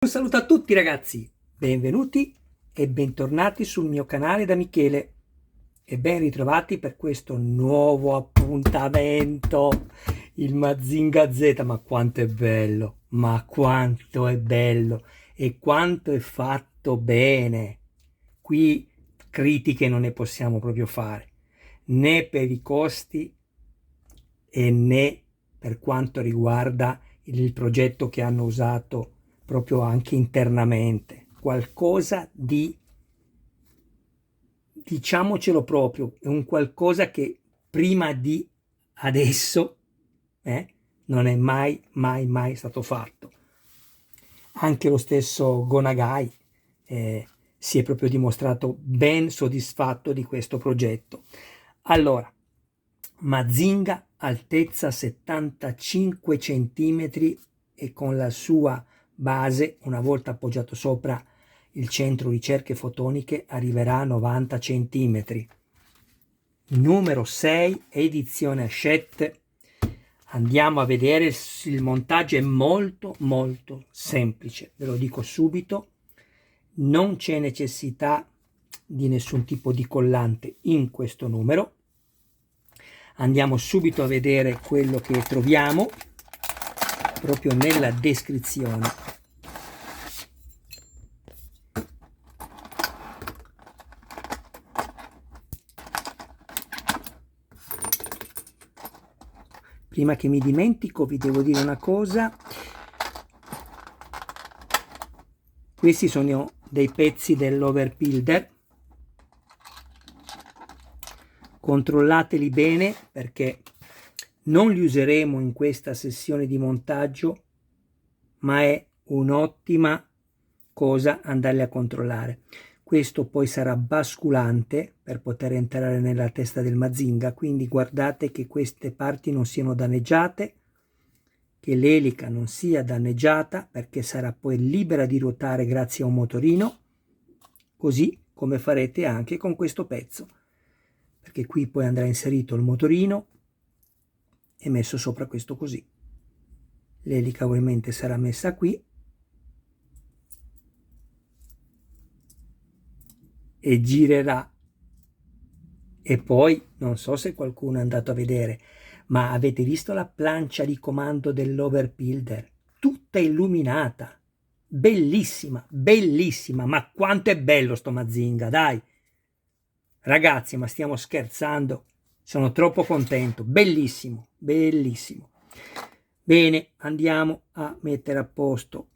Un saluto a tutti ragazzi, benvenuti e bentornati sul mio canale da Michele e ben ritrovati per questo nuovo appuntamento, il Mazinga Z. Ma quanto è bello, ma quanto è bello e quanto è fatto bene. Qui critiche non ne possiamo proprio fare, né per i costi e né per quanto riguarda il progetto che hanno usato proprio anche internamente. Qualcosa di, diciamocelo proprio, è un qualcosa che prima di adesso non è mai stato fatto. Anche lo stesso Gonagai si è proprio dimostrato ben soddisfatto di questo progetto. Allora, Mazinga altezza 75 cm e con la sua base, una volta appoggiato sopra il centro ricerche fotoniche, arriverà a 90 cm. Numero 6, edizione Hachette. Andiamo a vedere, il montaggio è molto semplice, ve lo dico subito, non c'è necessità di nessun tipo di collante in questo numero. Andiamo subito a vedere quello che troviamo proprio nella descrizione. Prima che mi dimentico vi devo dire una cosa. Questi sono dei pezzi dell'Overbuilder. Controllateli bene perché non li useremo in questa sessione di montaggio, ma è un'ottima cosa andarli a controllare. Questo poi sarà basculante per poter entrare nella testa del Mazinga, quindi guardate che queste parti non siano danneggiate, che l'elica non sia danneggiata, perché sarà poi libera di ruotare grazie a un motorino, così come farete anche con questo pezzo, perché qui poi andrà inserito il motorino e messo sopra questo così. L'elica ovviamente sarà messa qui e girerà. E poi non so se qualcuno è andato a vedere, ma avete visto la plancia di comando dell'Overbuilder? Tutta illuminata, bellissima, ma quanto è bello sto Mazinga, dai ragazzi, ma stiamo scherzando? Sono troppo contento, bellissimo. Bene, andiamo a mettere a posto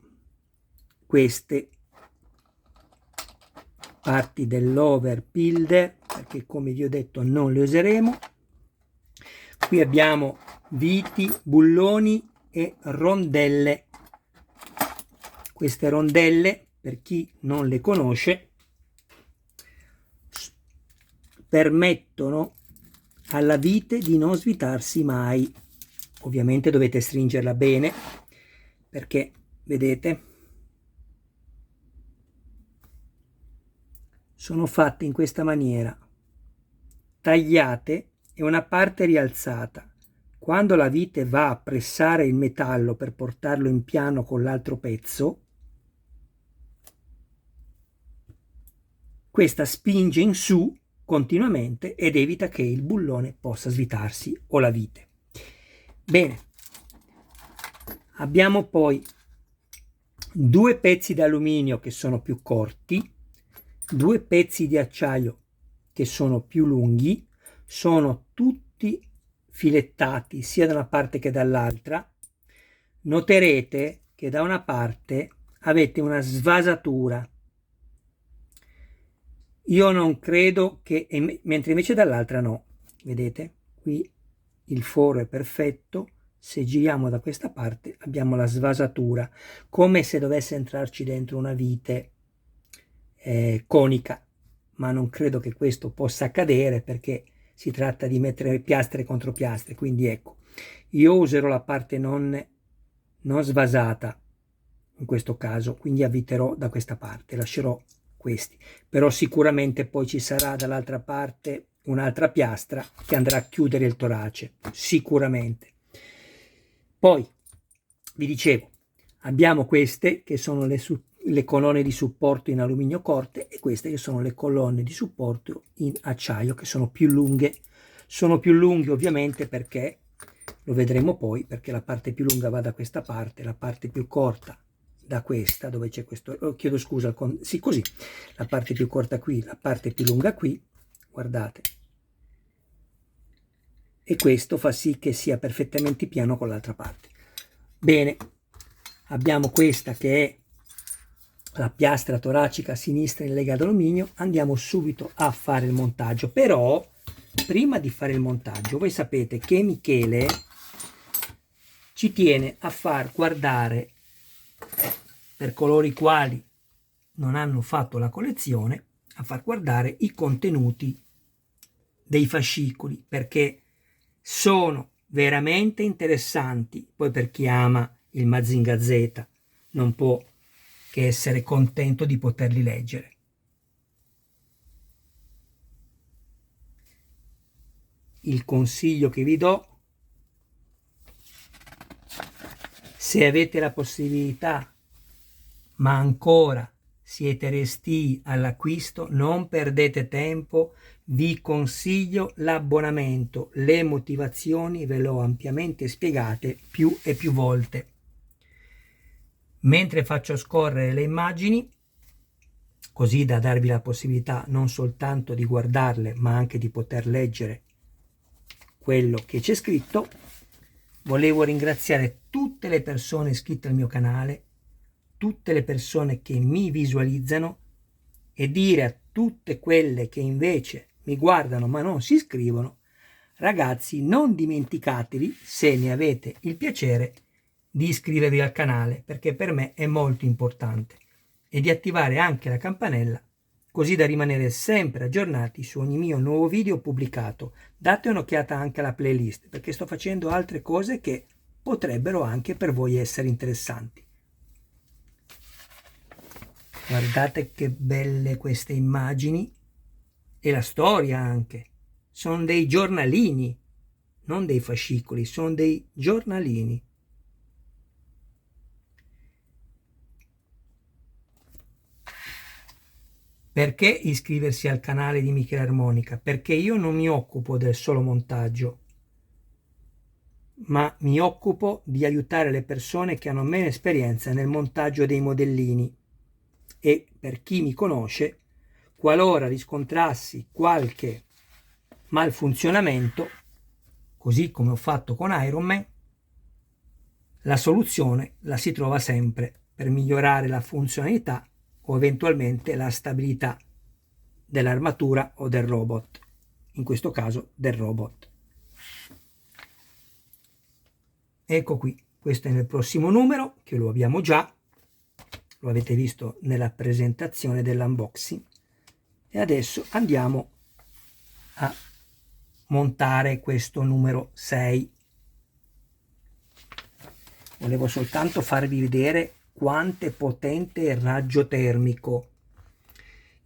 queste parti dell'Overbuilder, perché come vi ho detto non le useremo. Qui abbiamo viti, bulloni e rondelle. Queste rondelle, per chi non le conosce, permettono alla vite di non svitarsi mai. Ovviamente dovete stringerla bene, perché vedete sono fatte in questa maniera, tagliate e una parte rialzata. Quando la vite va a pressare il metallo per portarlo in piano con l'altro pezzo, questa spinge in su continuamente ed evita che il bullone possa svitarsi o la vite. Bene, abbiamo poi due pezzi d'alluminio che sono più corti, due pezzi di acciaio che sono più lunghi, sono tutti filettati sia da una parte che dall'altra. Noterete che da una parte avete una svasatura, io non credo che, mentre invece dall'altra no, vedete qui il foro è perfetto. Se giriamo da questa parte abbiamo la svasatura, come se dovesse entrarci dentro una vite conica, ma non credo che questo possa accadere perché si tratta di mettere piastre contro piastre, quindi ecco, io userò la parte non svasata in questo caso, quindi avviterò da questa parte, lascerò questi, però sicuramente poi ci sarà dall'altra parte un'altra piastra che andrà a chiudere il torace, sicuramente. Poi vi dicevo, Abbiamo queste che sono le colonne di supporto in alluminio corte e queste che sono le colonne di supporto in acciaio, che sono più lunghe. Sono più lunghe ovviamente perché, lo vedremo poi, perché la parte più lunga va da questa parte, la parte più corta da questa, dove c'è questo, chiedo scusa, sì, così, la parte più corta qui, la parte più lunga qui, guardate. E questo fa sì che sia perfettamente piano con l'altra parte. Bene, abbiamo questa che è la piastra toracica sinistra in lega d'alluminio. Andiamo subito a fare il montaggio, però prima di fare il montaggio voi sapete che Michele ci tiene a far guardare, per coloro i quali non hanno fatto la collezione, a far guardare i contenuti dei fascicoli, perché sono veramente interessanti. Poi per chi ama il Mazinga Z non può che essere contento di poterli leggere. Il consiglio che vi do, se avete la possibilità ma ancora siete restii all'acquisto, non perdete tempo, vi consiglio l'abbonamento. Le motivazioni ve le ho ampiamente spiegate più e più volte. Mentre faccio scorrere le immagini, così da darvi la possibilità non soltanto di guardarle, ma anche di poter leggere quello che c'è scritto, volevo ringraziare tutte le persone iscritte al mio canale, tutte le persone che mi visualizzano, e dire a tutte quelle che invece mi guardano ma non si iscrivono: ragazzi, non dimenticatevi, se ne avete il piacere, di iscrivervi al canale, perché per me è molto importante, e di attivare anche la campanella, così da rimanere sempre aggiornati su ogni mio nuovo video pubblicato. Date un'occhiata anche alla playlist, perché sto facendo altre cose che potrebbero anche per voi essere interessanti. Guardate che belle queste immagini, e la storia anche. Sono dei giornalini, non dei fascicoli, sono dei giornalini. Perché iscriversi al canale di Michele Armonica? Perché io non mi occupo del solo montaggio, ma mi occupo di aiutare le persone che hanno meno esperienza nel montaggio dei modellini. E per chi mi conosce, qualora riscontrassi qualche malfunzionamento, così come ho fatto con Iron Man, la soluzione la si trova sempre per migliorare la funzionalità o eventualmente la stabilità dell'armatura o del robot, in questo caso del robot. Ecco qui, questo è nel prossimo numero, che lo abbiamo già, lo avete visto nella presentazione dell'unboxing, e adesso andiamo a montare questo numero 6. Volevo soltanto farvi vedere quanto è potente il raggio termico.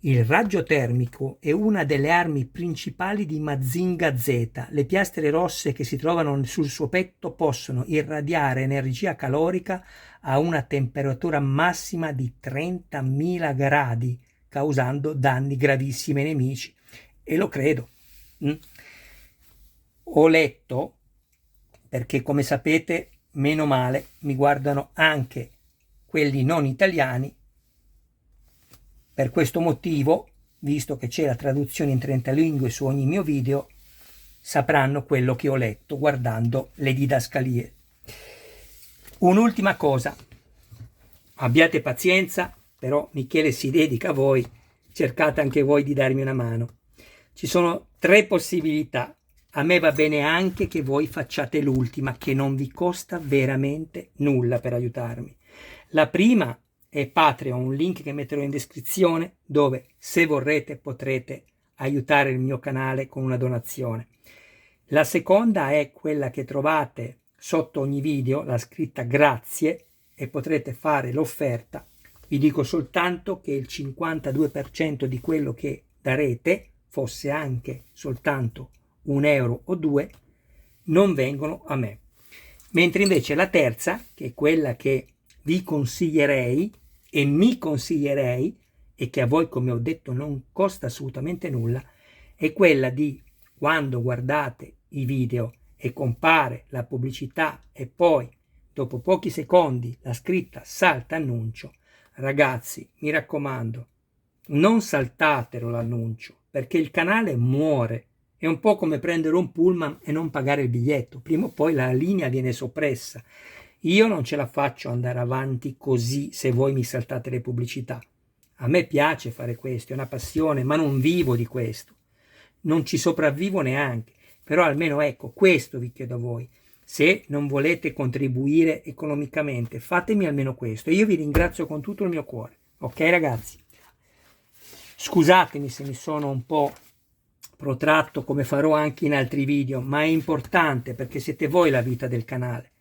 Il raggio termico è una delle armi principali di Mazinga Z. Le piastre rosse che si trovano sul suo petto possono irradiare energia calorica a una temperatura massima di 30.000 gradi, causando danni gravissimi ai nemici. E lo credo. Ho letto, perché come sapete, meno male, mi guardano anche quelli non italiani. Per questo motivo, visto che c'è la traduzione in 30 lingue su ogni mio video, sapranno quello che ho letto guardando le didascalie. Un'ultima cosa, abbiate pazienza, però Michele si dedica a voi, cercate anche voi di darmi una mano. Ci sono 3 possibilità. A me va bene anche che voi facciate l'ultima, che non vi costa veramente nulla per aiutarmi. La prima è Patreon, un link che metterò in descrizione, dove se vorrete potrete aiutare il mio canale con una donazione. La seconda è quella che trovate sotto ogni video, la scritta grazie, e potrete fare l'offerta. Vi dico soltanto che il 52% di quello che darete, fosse anche soltanto 1 euro o 2, non vengono a me. Mentre invece la terza, che è quella che vi consiglierei e mi consiglierei, e che a voi, come ho detto, non costa assolutamente nulla, è quella di, quando guardate i video e compare la pubblicità e poi dopo pochi secondi la scritta salta annuncio, ragazzi, mi raccomando, non saltatelo l'annuncio, perché il canale muore. È un po' come prendere un pullman e non pagare il biglietto, prima o poi la linea viene soppressa. Io non ce la faccio andare avanti così se voi mi saltate le pubblicità. A me piace fare questo, è una passione, ma non vivo di questo. Non ci sopravvivo neanche. Però almeno ecco, questo vi chiedo a voi. Se non volete contribuire economicamente, fatemi almeno questo. Io vi ringrazio con tutto il mio cuore. Ok, ragazzi? Scusatemi se mi sono un po' protratto, come farò anche in altri video, ma è importante perché siete voi la vita del canale.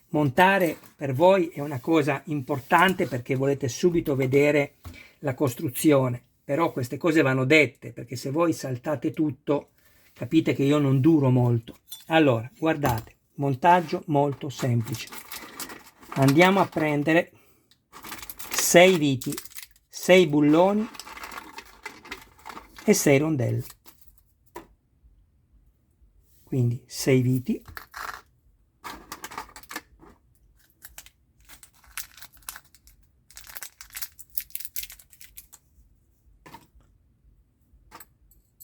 Montare per voi è una cosa importante perché volete subito vedere la costruzione, però queste cose vanno dette, perché se voi saltate tutto capite che io non duro molto. Allora, guardate, montaggio molto semplice. Andiamo a prendere 6 viti, 6 bulloni e 6 rondelle. Quindi 6 viti,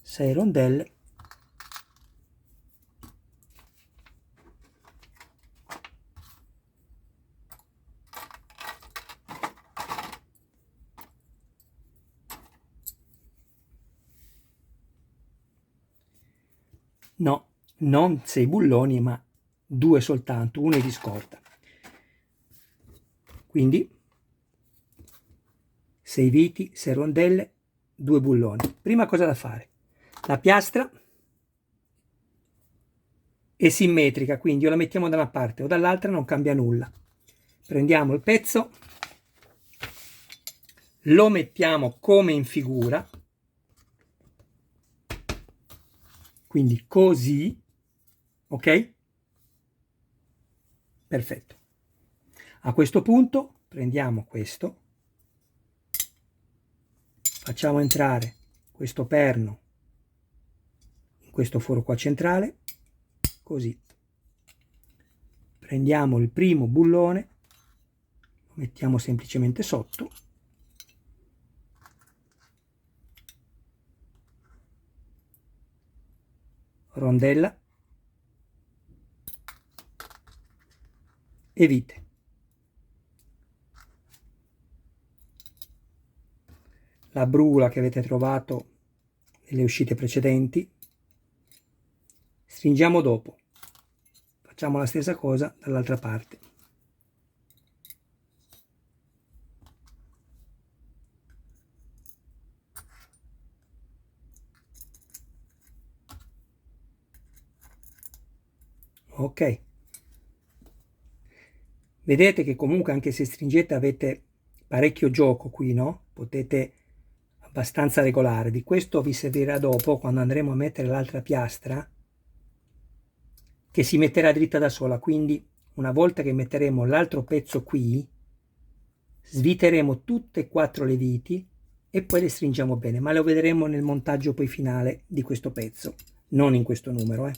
sei rondelle, no, non 6 bulloni, ma 2 soltanto, uno è di scorta. Quindi 6 viti, 6 rondelle, 2 bulloni. Prima cosa da fare? La piastra è simmetrica, quindi o la mettiamo da una parte o dall'altra, non cambia nulla. Prendiamo il pezzo, lo mettiamo come in figura, quindi così, ok? Perfetto. A questo punto prendiamo questo, facciamo entrare questo perno in questo foro qua centrale, così. Prendiamo il primo bullone, lo mettiamo semplicemente sotto, rondella e vite. La brula che avete trovato nelle uscite precedenti stringiamo dopo. Facciamo la stessa cosa dall'altra parte. Ok. Vedete che comunque anche se stringete avete parecchio gioco qui, no? Potete abbastanza regolare. Di questo vi servirà dopo quando andremo a mettere l'altra piastra, che si metterà dritta da sola. Quindi una volta che metteremo l'altro pezzo qui, sviteremo tutte e 4 le viti e poi le stringiamo bene, ma lo vedremo nel montaggio poi finale di questo pezzo, non in questo numero.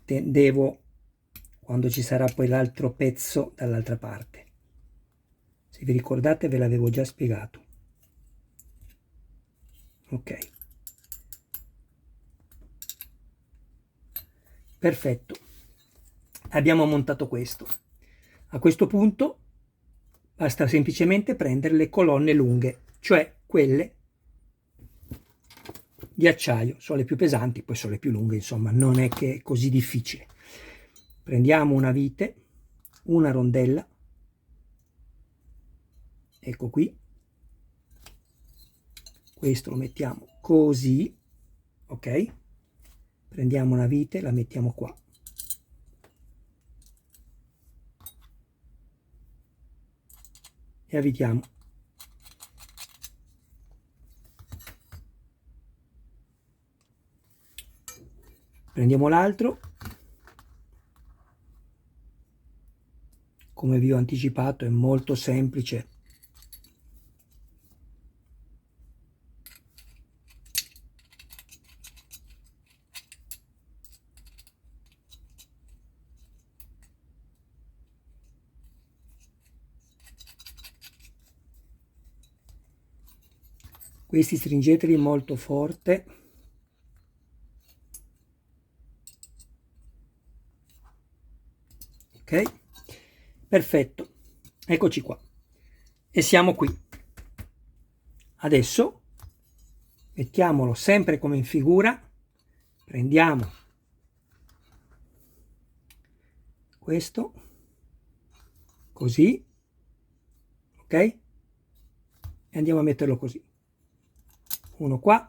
Devo, quando ci sarà poi l'altro pezzo dall'altra parte. Se vi ricordate ve l'avevo già spiegato. Ok. Perfetto. Abbiamo montato questo. A questo punto basta semplicemente prendere le colonne lunghe, cioè quelle di acciaio. Sono le più pesanti, poi sono le più lunghe, insomma, non è che è così difficile. Prendiamo una vite, una rondella, ecco qui, questo lo mettiamo così, ok? Prendiamo una vite, la mettiamo qua. E avvitiamo. Prendiamo l'altro. come vi ho anticipato, è molto semplice. Questi stringeteli molto forte. Ok, perfetto, eccoci qua e siamo qui. Adesso mettiamolo sempre come in figura, prendiamo questo così, ok, e andiamo a metterlo così, uno qua,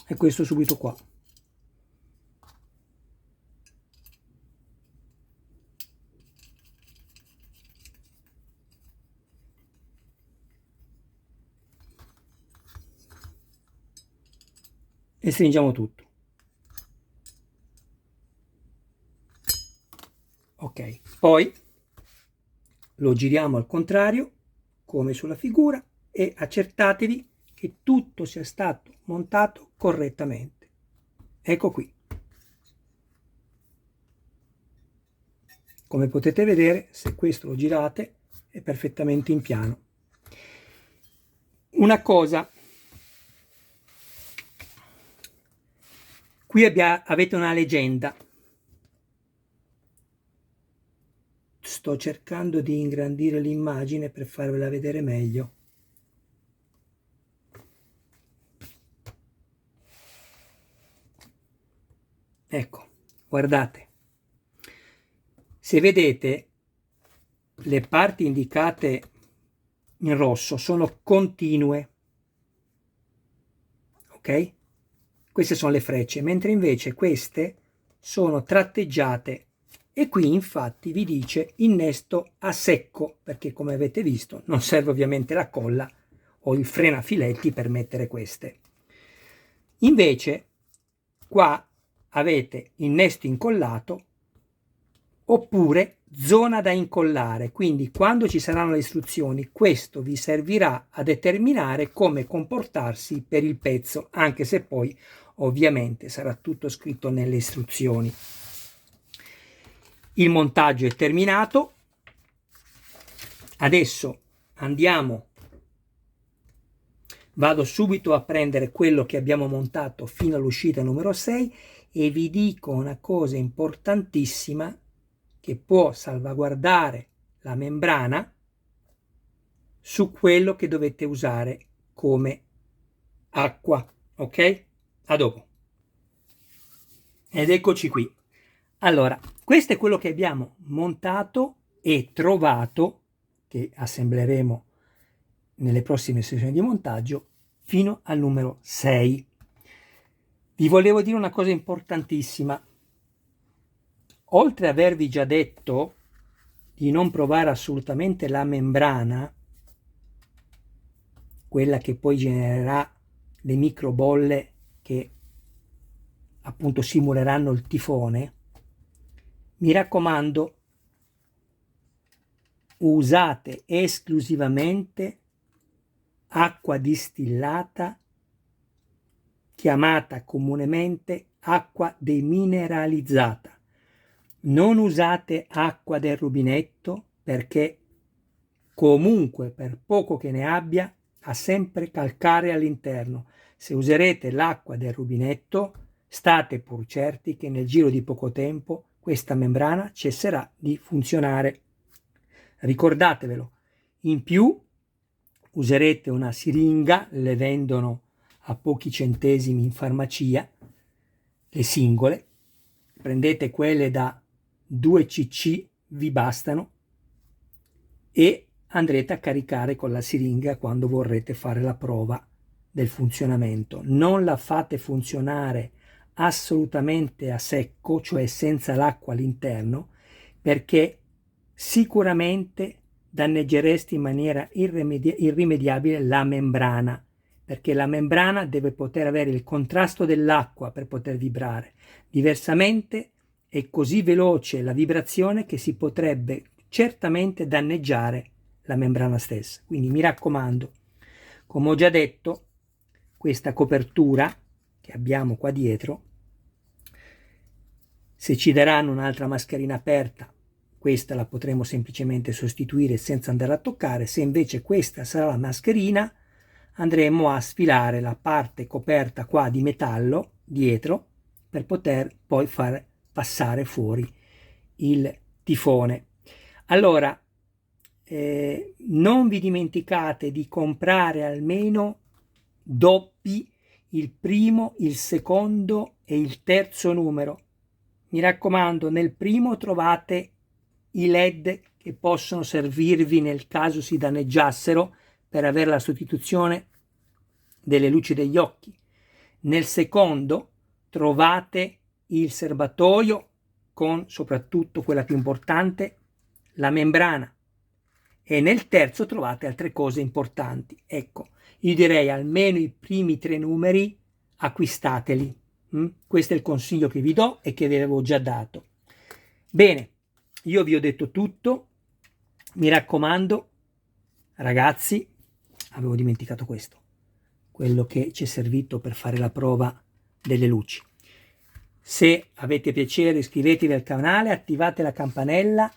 e questo subito qua. E stringiamo tutto. Ok, poi lo giriamo al contrario come sulla figura e accertatevi che tutto sia stato montato correttamente. Ecco qui. Come potete vedere, se questo lo girate è perfettamente in piano. Una cosa, qui avete una leggenda. Sto cercando di ingrandire l'immagine per farvela vedere meglio. Ecco, guardate. Se vedete, le parti indicate in rosso sono continue, ok? Queste sono le frecce, mentre invece queste sono tratteggiate e qui infatti vi dice innesto a secco, perché come avete visto non serve ovviamente la colla o il frenafiletti per mettere queste. Invece qua avete innesto incollato oppure zona da incollare, quindi quando ci saranno le istruzioni questo vi servirà a determinare come comportarsi per il pezzo, anche se poi ovviamente sarà tutto scritto nelle istruzioni. Il montaggio è terminato, adesso vado subito a prendere quello che abbiamo montato fino all'uscita numero 6 e vi dico una cosa importantissima che può salvaguardare la membrana su quello che dovete usare come acqua, ok? A dopo. Ed eccoci qui. Allora, questo è quello che abbiamo montato e trovato, che assembleremo nelle prossime sessioni di montaggio, fino al numero 6. Vi volevo dire una cosa importantissima. Oltre ad avervi già detto di non provare assolutamente la membrana, quella che poi genererà le microbolle che appunto simuleranno il tifone, mi raccomando, usate esclusivamente acqua distillata, chiamata comunemente acqua demineralizzata. Non usate acqua del rubinetto perché comunque per poco che ne abbia ha sempre calcare all'interno. Se userete l'acqua del rubinetto state pur certi che nel giro di poco tempo questa membrana cesserà di funzionare. Ricordatevelo. In più userete una siringa, le vendono a pochi centesimi in farmacia, le singole, prendete quelle da 2 cc, vi bastano, e andrete a caricare con la siringa quando vorrete fare la prova del funzionamento. Non la fate funzionare assolutamente a secco, cioè senza l'acqua all'interno, perché sicuramente danneggeresti in maniera irrimediabile la membrana, perché la membrana deve poter avere il contrasto dell'acqua per poter vibrare. Diversamente è così veloce la vibrazione che si potrebbe certamente danneggiare la membrana stessa. Quindi mi raccomando, come ho già detto, questa copertura che abbiamo qua dietro, se ci daranno un'altra mascherina aperta, questa la potremo semplicemente sostituire senza andare a toccare. Se invece questa sarà la mascherina, andremo a sfilare la parte coperta qua di metallo dietro per poter poi far passare fuori il tifone. Allora, non vi dimenticate di comprare almeno doppi il primo, il secondo e il terzo numero. Mi raccomando, nel primo trovate i LED che possono servirvi nel caso si danneggiassero per avere la sostituzione delle luci degli occhi. Nel secondo trovate il serbatoio con, soprattutto quella più importante, la membrana, e nel terzo trovate altre cose importanti. Ecco, io direi almeno i primi 3 numeri acquistateli. Questo è il consiglio che vi do e che vi avevo già dato. Bene, io vi ho detto tutto. Mi raccomando, ragazzi, avevo dimenticato questo, quello che ci è servito per fare la prova delle luci. Se avete piacere iscrivetevi al canale, attivate la campanella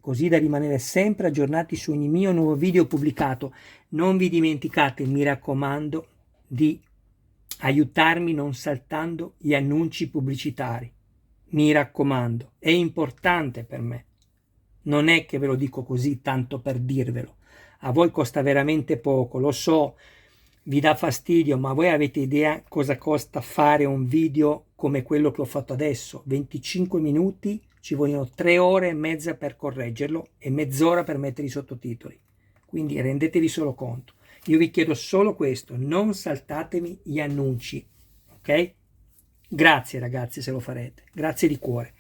così da rimanere sempre aggiornati su ogni mio nuovo video pubblicato. Non vi dimenticate, mi raccomando, di aiutarmi non saltando gli annunci pubblicitari. Mi raccomando, è importante per me. Non è che ve lo dico così tanto per dirvelo. A voi costa veramente poco, lo so, vi dà fastidio, ma voi avete idea cosa costa fare un video come quello che ho fatto adesso? 25 minuti, ci vogliono 3 ore e mezza per correggerlo e mezz'ora per mettere i sottotitoli. Quindi rendetevi solo conto. Io vi chiedo solo questo, non saltatemi gli annunci, ok? Grazie ragazzi se lo farete, grazie di cuore.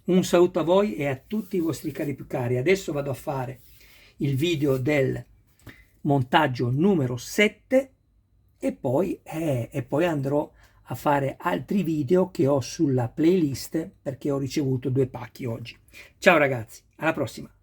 Un saluto a voi e a tutti i vostri cari più cari. Adesso vado a fare il video del montaggio numero 7 e poi andrò a fare altri video che ho sulla playlist perché ho ricevuto 2 pacchi oggi. Ciao ragazzi, alla prossima!